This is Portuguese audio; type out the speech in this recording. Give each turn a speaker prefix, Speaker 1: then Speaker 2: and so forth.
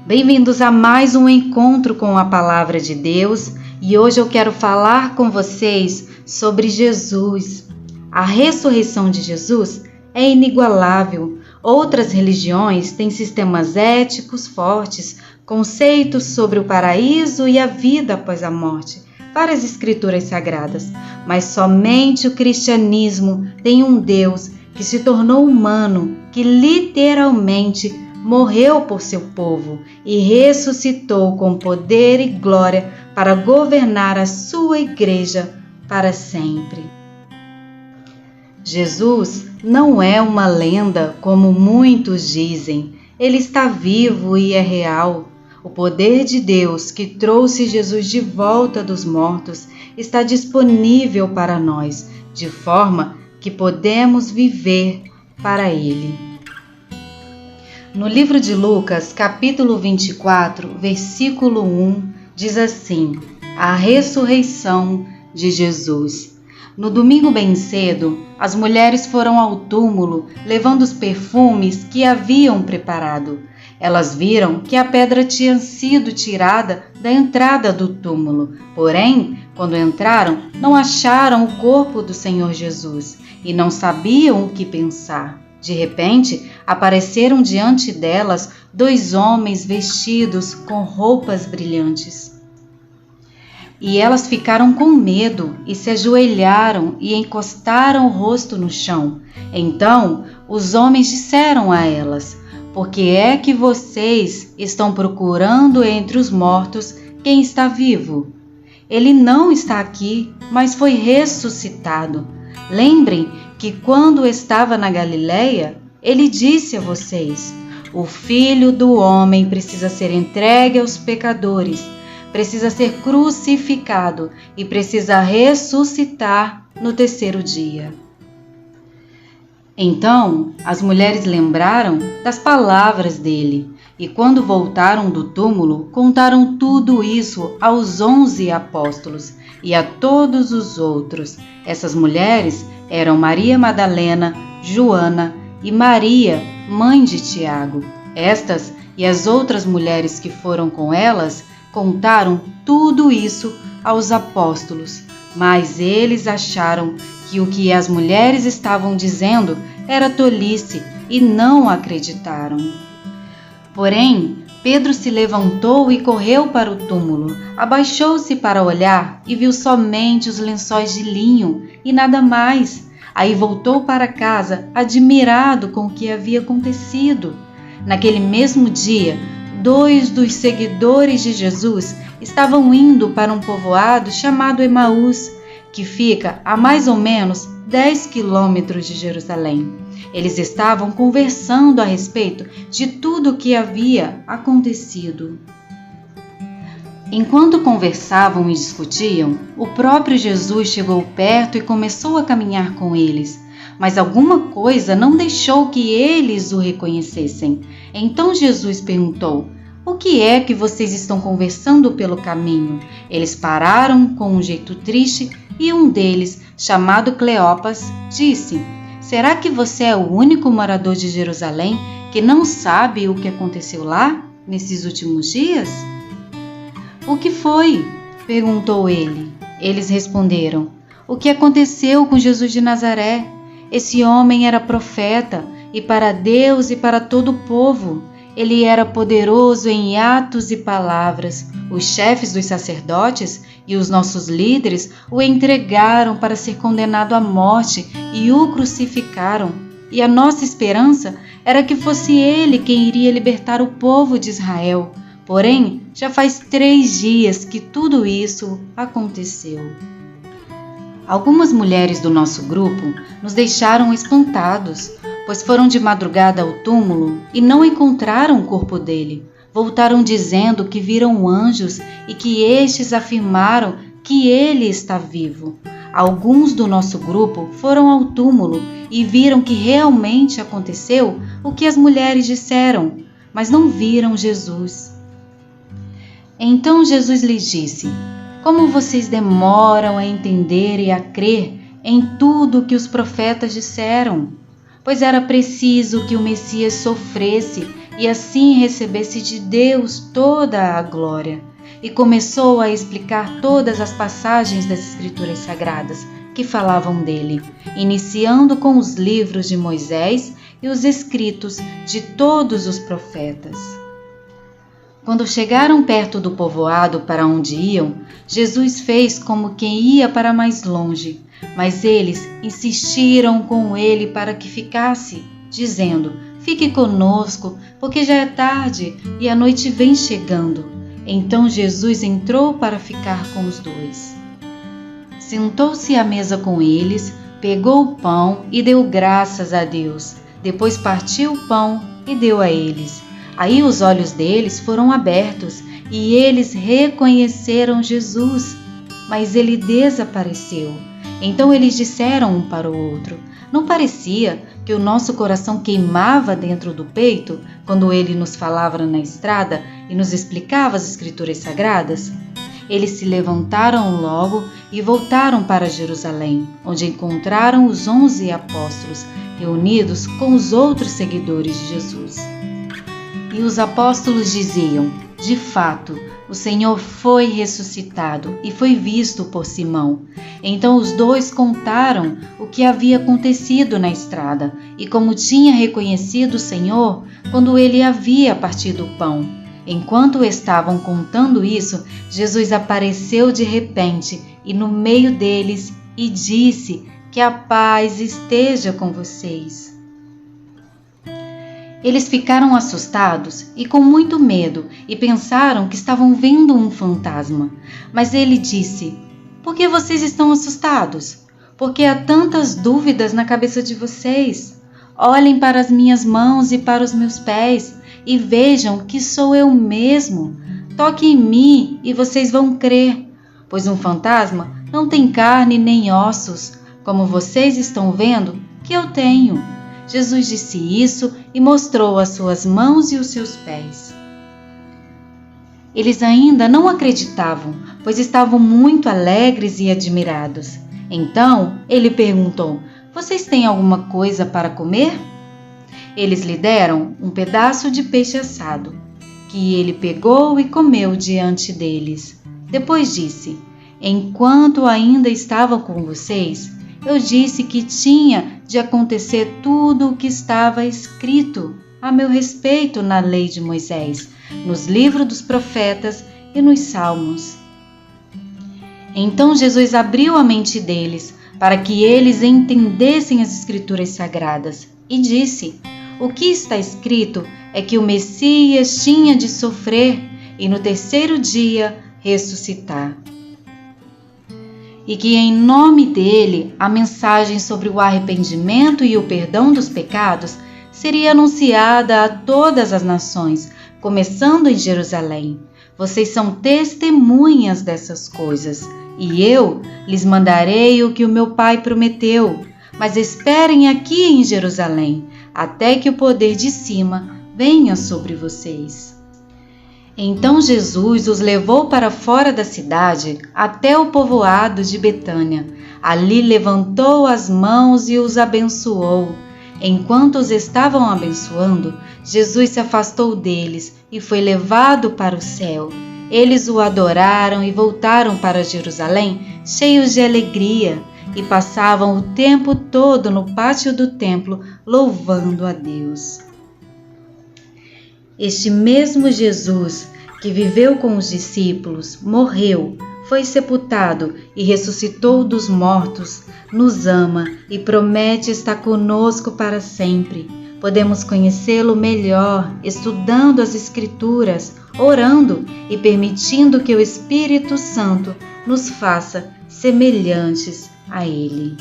Speaker 1: Bem-vindos a mais um encontro com a Palavra de Deus e hoje eu quero falar com vocês sobre Jesus. A ressurreição de Jesus é inigualável. Outras religiões têm sistemas éticos fortes, conceitos sobre o paraíso e a vida após a morte, várias escrituras sagradas, mas somente o cristianismo tem um Deus que se tornou humano, que literalmente morreu por seu povo e ressuscitou com poder e glória para governar a sua igreja para sempre. Jesus não é uma lenda como muitos dizem. Ele está vivo e é real. O poder de Deus que trouxe Jesus de volta dos mortos está disponível para nós, de forma que podemos viver para Ele. No livro de Lucas, capítulo 24, versículo 1, diz assim: a ressurreição de Jesus. No domingo bem cedo, as mulheres foram ao túmulo levando os perfumes que haviam preparado. Elas viram que a pedra tinha sido tirada da entrada do túmulo. Porém, quando entraram, não acharam o corpo do Senhor Jesus e não sabiam o que pensar. De repente, apareceram diante delas 2 homens vestidos com roupas brilhantes. E elas ficaram com medo e se ajoelharam e encostaram o rosto no chão. Então, os homens disseram a elas: por que é que vocês estão procurando entre os mortos quem está vivo? Ele não está aqui, mas foi ressuscitado. Lembrem que quando estava na Galileia, ele disse a vocês: o Filho do Homem precisa ser entregue aos pecadores, precisa ser crucificado e precisa ressuscitar no 3º dia. Então, as mulheres lembraram das palavras dele e, quando voltaram do túmulo, contaram tudo isso aos 11 apóstolos e a todos os outros. Essas mulheres eram Maria Madalena, Joana e Maria, mãe de Tiago. Estas e as outras mulheres que foram com elas contaram tudo isso aos apóstolos, mas eles acharam que o que as mulheres estavam dizendo era tolice e não acreditaram. Porém, Pedro se levantou e correu para o túmulo, abaixou-se para olhar e viu somente os lençóis de linho e nada mais. Aí voltou para casa, admirado com o que havia acontecido. Naquele mesmo dia, 2 dos seguidores de Jesus estavam indo para um povoado chamado Emaús, que fica a mais ou menos 10 quilômetros de Jerusalém. Eles estavam conversando a respeito de tudo o que havia acontecido. Enquanto conversavam e discutiam, o próprio Jesus chegou perto e começou a caminhar com eles, mas alguma coisa não deixou que eles o reconhecessem. Então Jesus perguntou: o que é que vocês estão conversando pelo caminho? Eles pararam com um jeito triste e um deles, chamado Cleopas, disse: será que você é o único morador de Jerusalém que não sabe o que aconteceu lá, nesses últimos dias? O que foi? Perguntou ele. Eles responderam: o que aconteceu com Jesus de Nazaré? Esse homem era profeta, e para Deus e para todo o povo. Ele era poderoso em atos e palavras. Os chefes dos sacerdotes e os nossos líderes o entregaram para ser condenado à morte e o crucificaram. E a nossa esperança era que fosse ele quem iria libertar o povo de Israel. Porém, já faz 3 dias que tudo isso aconteceu. Algumas mulheres do nosso grupo nos deixaram espantados, pois foram de madrugada ao túmulo e não encontraram o corpo dele. Voltaram dizendo que viram anjos e que estes afirmaram que ele está vivo. Alguns do nosso grupo foram ao túmulo e viram que realmente aconteceu o que as mulheres disseram, mas não viram Jesus. Então Jesus lhes disse: como vocês demoram a entender e a crer em tudo o que os profetas disseram? Pois era preciso que o Messias sofresse e assim recebesse de Deus toda a glória. E começou a explicar todas as passagens das Escrituras Sagradas que falavam dele, iniciando com os livros de Moisés e os escritos de todos os profetas. Quando chegaram perto do povoado para onde iam, Jesus fez como quem ia para mais longe, mas eles insistiram com ele para que ficasse, dizendo: "Fique conosco, porque já é tarde e a noite vem chegando." Então Jesus entrou para ficar com os dois. Sentou-se à mesa com eles, pegou o pão e deu graças a Deus. Depois partiu o pão e deu a eles. Aí os olhos deles foram abertos e eles reconheceram Jesus, mas ele desapareceu. Então eles disseram um para o outro: "Não parecia que o nosso coração queimava dentro do peito quando ele nos falava na estrada e nos explicava as Escrituras Sagradas?" Eles se levantaram logo e voltaram para Jerusalém, onde encontraram os 11 apóstolos reunidos com os outros seguidores de Jesus. E os apóstolos diziam: "De fato, o Senhor foi ressuscitado e foi visto por Simão." Então os dois contaram o que havia acontecido na estrada e como tinha reconhecido o Senhor quando ele havia partido o pão. Enquanto estavam contando isso, Jesus apareceu de repente e no meio deles e disse: "Que a paz esteja com vocês." Eles ficaram assustados e com muito medo e pensaram que estavam vendo um fantasma. Mas ele disse: "Por que vocês estão assustados? Porque há tantas dúvidas na cabeça de vocês? Olhem para as minhas mãos e para os meus pés e vejam que sou eu mesmo. Toquem em mim e vocês vão crer, pois um fantasma não tem carne nem ossos, como vocês estão vendo que eu tenho." Jesus disse isso e mostrou as suas mãos e os seus pés. Eles ainda não acreditavam, pois estavam muito alegres e admirados. Então ele perguntou: "Vocês têm alguma coisa para comer?" Eles lhe deram um pedaço de peixe assado, que ele pegou e comeu diante deles. Depois disse: "Enquanto ainda estava com vocês, eu disse que tinha de acontecer tudo o que estava escrito a meu respeito na lei de Moisés, nos livros dos profetas e nos salmos." Então Jesus abriu a mente deles para que eles entendessem as Escrituras Sagradas e disse: "O que está escrito é que o Messias tinha de sofrer e no terceiro dia ressuscitar. E que em nome dele a mensagem sobre o arrependimento e o perdão dos pecados seria anunciada a todas as nações, começando em Jerusalém. Vocês são testemunhas dessas coisas, e eu lhes mandarei o que o meu Pai prometeu, mas esperem aqui em Jerusalém, até que o poder de cima venha sobre vocês." Então Jesus os levou para fora da cidade, até o povoado de Betânia. Ali levantou as mãos e os abençoou. Enquanto os estavam abençoando, Jesus se afastou deles e foi levado para o céu. Eles o adoraram e voltaram para Jerusalém, cheios de alegria, e passavam o tempo todo no pátio do templo, louvando a Deus. Este mesmo Jesus, que viveu com os discípulos, morreu, foi sepultado e ressuscitou dos mortos, nos ama e promete estar conosco para sempre. Podemos conhecê-lo melhor estudando as Escrituras, orando e permitindo que o Espírito Santo nos faça semelhantes a Ele.